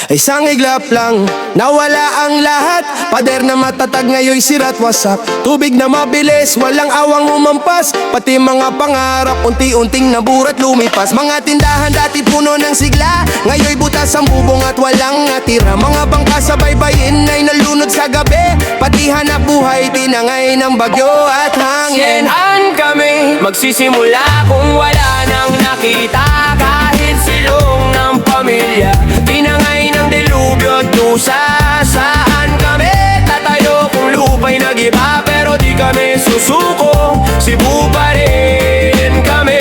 Isang iglap lang, nawala ang lahat. Pader na matatag ngayon'y sirat wasak. Tubig na mabilis, walang awang umampas. Pati mga pangarap, unti-unting naburat lumipas. Mga tindahan dati puno ng sigla, ngayon'y butas ang bubong at walang natira. Mga bangka sa baybayin ay nalunod sa gabi. Pati hanap buhay, tinangay ng bagyo at hangin. Saan kami magsisimula kung wala nang nakita? Kahit silong ng pamilya, tinangay ng delubyo at dusa. Saan kami tatayo kung lupa'y nag-iba? Pero di kami susuko, Cebu pa rin kami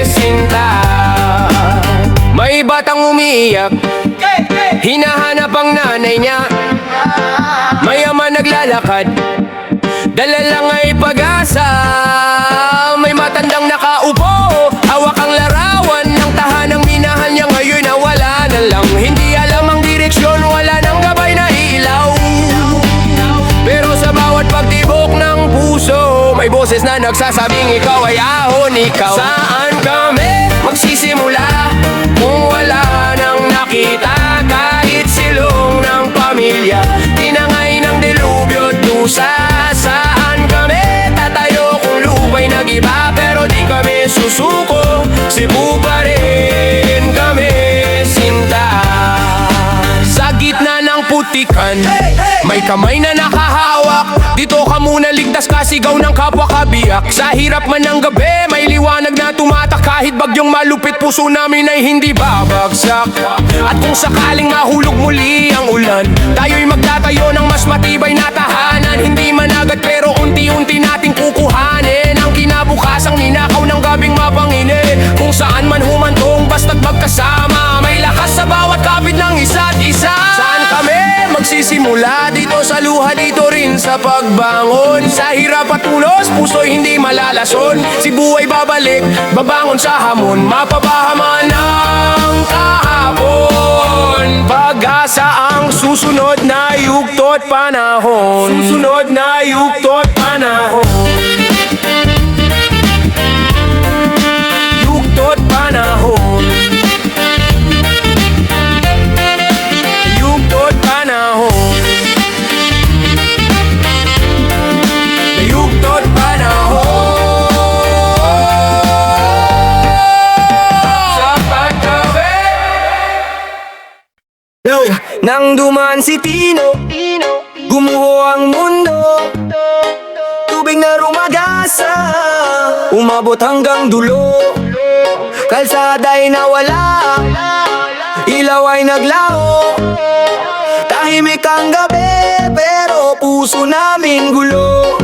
sinta. May batang umiiyak, hinahanap ang nanay niya. Mayaman naglalakad, dala lang ay pag-asa. May matandang nakaupo, hawak ang larawan ng tahanang minahal niya. Ngayon nawala na lang, hindi alam ang direksyon, wala nang gabay na ilaw. Pero sa bawat pagtibok ng puso, may boses na nagsasabing ikaw ay ahon, ikaw. Saan kami magsisimula kung wala nang nakita? Kahit silong ng pamilya, tinangay ng delubyo at dusa. Saan kami tatayo kung lupa'y nag-iba? Pero di kami susuko, Cebu pa rin kami sinta. Sa gitna ng putikan, may kamay na nakahawak. Dito ka muna, ligtas ka, sigaw ng kapwa kabiyak. Sa hirap man ng gabi, may liwanag na tumatak. Kahit bagyong malupit, puso namin ay hindi babagsak. At kung sakaling mahulog muli ang ulan, tayo'y magtatayo ng mas matibay na tahanan. Hindi man agad pero unti-unti nating kukuhanin ang kinabukasang ninakaw ng gabing mapangini. Kung saan man humantong, basta't magkasama, may lakas sa bawat kapit ng isa't isa. Saan kami magsisimula? Dito sa luha, dito rin sa pagbangon. Sa hirap at unos, puso'y hindi malalason. Cebu ay babalik, babangon sa hamon. Mapapahaman ang kahapon. Pag-asa ang susunod na yugto't panahon. Susunod na yugto't panahon. Yugto't panahon. Yugto't panahon. Yugto't panahon. Sa pagkabi nang dumaan si Tino, gumuho ang mundo. Tubig na rumagasa, umabot hanggang dulo. Kalsada'y nawala, ilaw ay naglaho. Tahimik ang gabi, pero puso namin gulo.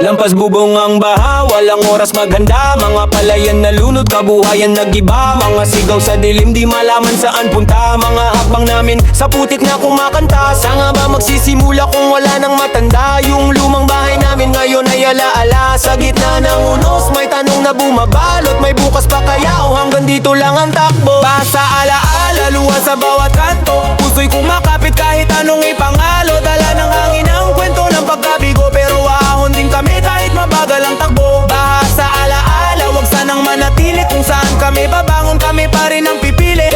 Lampas bubong ang baha, walang oras maghanda. Mga palayan na lunod, kabuhayan nag-iba. Mga sigaw sa dilim, di malaman saan punta. Mga hakbang namin sa putik na kumakanta. Saan nga ba magsisimula kung wala nang matanda? Yung lumang bahay namin ngayon ay alaala. Sa gitna ng unos, may tanong na bumabalot. May bukas pa kaya o hanggang dito lang ang takbo? Basa alaala, luha sa bawat kanto. Puso'y kumakapit kahit anong ipangalo. Dala ng hangin ang kwento ng pagkabigo, pero ahon din kami kahit mabagal ang takbo. Baha sa alaala, wag sanang manatili. Kung saan kami babangon, kami pa rin ang pipili.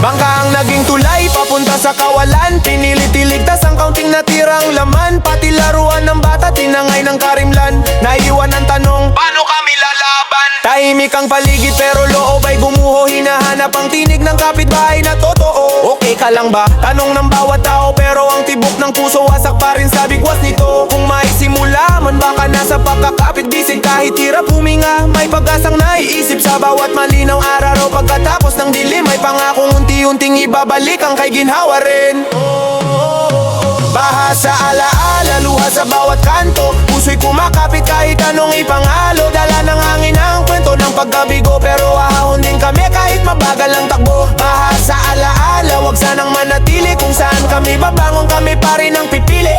Bangka ang naging tulay, papunta sa kawalan. Pinilit iligtas ang kaunting natirang laman. Pati laruan ng bata, tinangay ng karimlan. Naiwan ang tanong, paano kami lalaban? Tahimik ang paligid pero loob ay gumuho. Hinahanap ang tinig ng kapitbahay na totoo. Okay ka lang ba? Tanong ng bawat tao, pero ang tibok ng puso wasak pa rin sa bigwas nito. Kung may simula man baka nasa pagkakapit bisig. Kahit hirap huminga, may pag-asang naiisip. Sa bawat malinaw araw, pagkatapos ng dilim, may pangakong unti-unting ibabalik ang kay ginhawa rin. Baha sa alaala, luha sa bawat kanto. Puso'y kumakapit kahit anong ipangalo. Dala ng hangin ang kwento ng pagkabigo, pero ahon din kami kahit mabagal ang takbo. Baha sa alaala, wag sanang manatili. Kung saan kami babangon, kami pa rin ang pipili.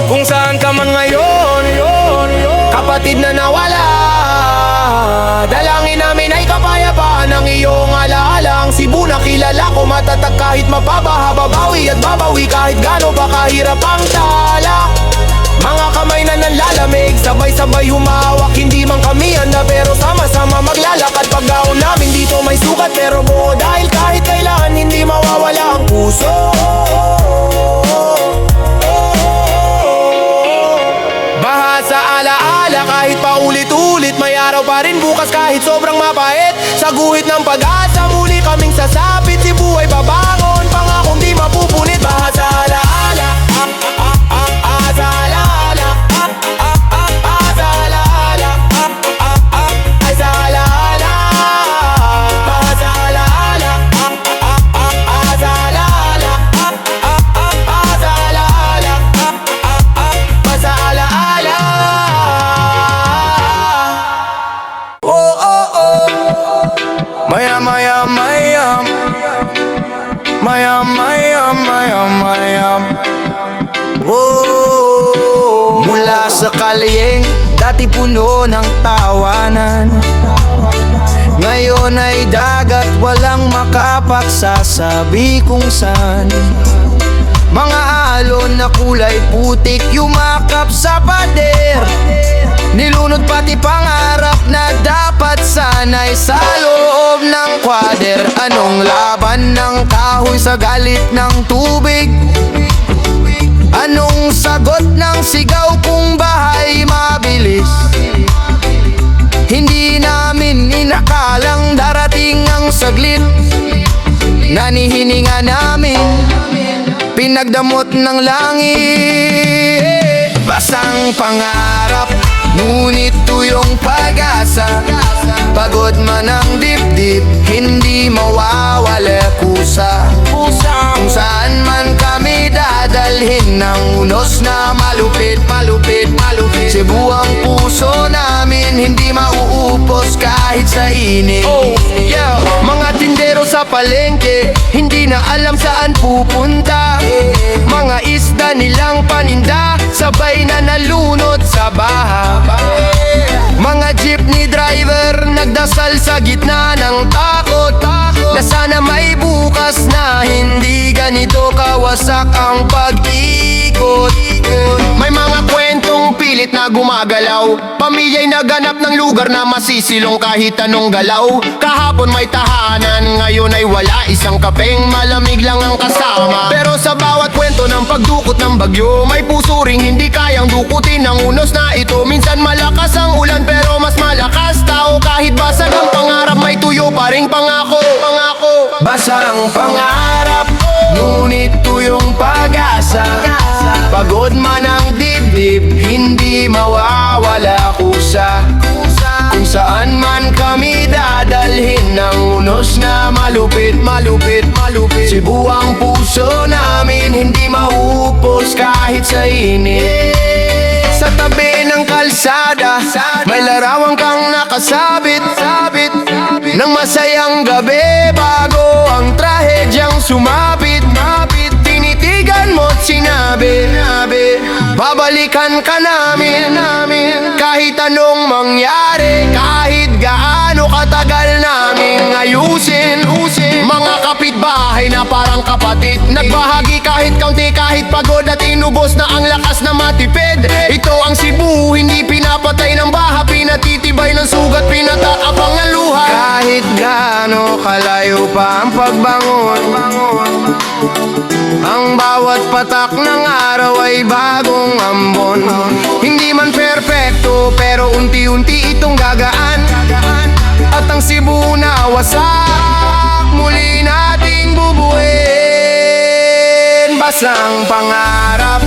Kung saan ka man ngayon, kapatid na nawala, dalangin namin ay kapayapaan ang iyong alaala. Ang Cebu na kilala ko, matatag kahit mababaha. Babawi at babawi kahit gaano pa kahirap ang tala. Mga kamay na nanlalamig, sabay sabay humawak. Hindi man kami handa pero sama-sama maglalakad. Pag-ahon namin dito may sukat pero buo, dahil kahit kailan hindi mawawala ang puso. Baha sa alaala kahit paulit-ulit, may araw pa rin bukas kahit sobrang mapait. Sa guhit ng pag-asa muli kaming sasapit, si buhay babangon, pangakong di mapupunit. Baha sa alaala, sa alaala, sa alaala, ay sa alaala. Baha sa alaala, sa alaala, sa alaala, sa alaala. Oh, oh, oh. Mayam, mayam, mayam. Mayam, mayam, mayam, mayam. Oh, mula sa kalyeng dati puno ng tawanan, ngayon ay dagat, walang makapagsasabi kung saan. Mga alon na kulay putik yumakap sa pader, nilunod pati pangarap na dapat sana'y sa loob ng kwader. Anong laban ng kahoy sa galit ng tubig? Anong sagot ng sigaw kung bahay mabilis? Hindi namin inakalang darating ang saglit, nanihininga namin pinagdamot ng langit. Basang pangarap, ngunit tuyong pag-asa. Pagod man ang dibdib, hindi mawawala kusa. Kung saan man kami dadalhin ng unos na malupit, malupit, malupit. Cebu ang puso namin, hindi mauupos kahit sa init. Oh, yeah. Mga tindero sa palengke, hindi na alam saan pupunta. Mga isda nilang paninda, sabay na nalunod sa baha. Mga jeepney driver nagdasal sa gitna ng takot, na sana may bukas na hindi ganito kawasak ang pag-ikot. May mga kwentong pilit na gumagalaw, pamilya'y naganap ng lugar na masisilong kahit anong galaw. Kahapon may tahanan, ngayon ay wala, isang kapeng malamig lang ang kasama. Pero sa bawat kwento ng pagdukot ng bagyo, may puso ring hindi kayang dukutin ang unos na ito. Minsan malakas ang ulan pero mas malakas tao, kahit basag ang pangarap may tuyo pa ring pangako. Basang pangarap, ngunit tuyong pag-asa. Pagod man ang dibdib, hindi mawawala kusa. Kung saan man kami dadalhin ng unos na malupit, malupit, malupit. Cebu ang puso namin, hindi maupos kahit sa init. Sa tabi ng kalsada, may larawan kang nakasabit, ng masayang gabi bago ang trahedyang sumapit. Tinitigan mo't sinabi, babalikan ka namin, kahit anong mangyari, kahit gaano katagal namin ayusin. Mga kapitbahay na parang kapatid, nagbahagi kahit kaunti, kahit pagod at inubos na ang lakas na matipid. Ito ang Cebu, hindi pinapatay ng baha, pinatitibay ng sugat, pinatatapang ng luha. Kahit gaano kalayo pa ang pagbangon, ang bawat patak ng araw ay bagong ambon. Hindi man perpekto pero unti-unti itong gagaan, at ang Cebu na wasak muli nating bubuin. Basang pangarap,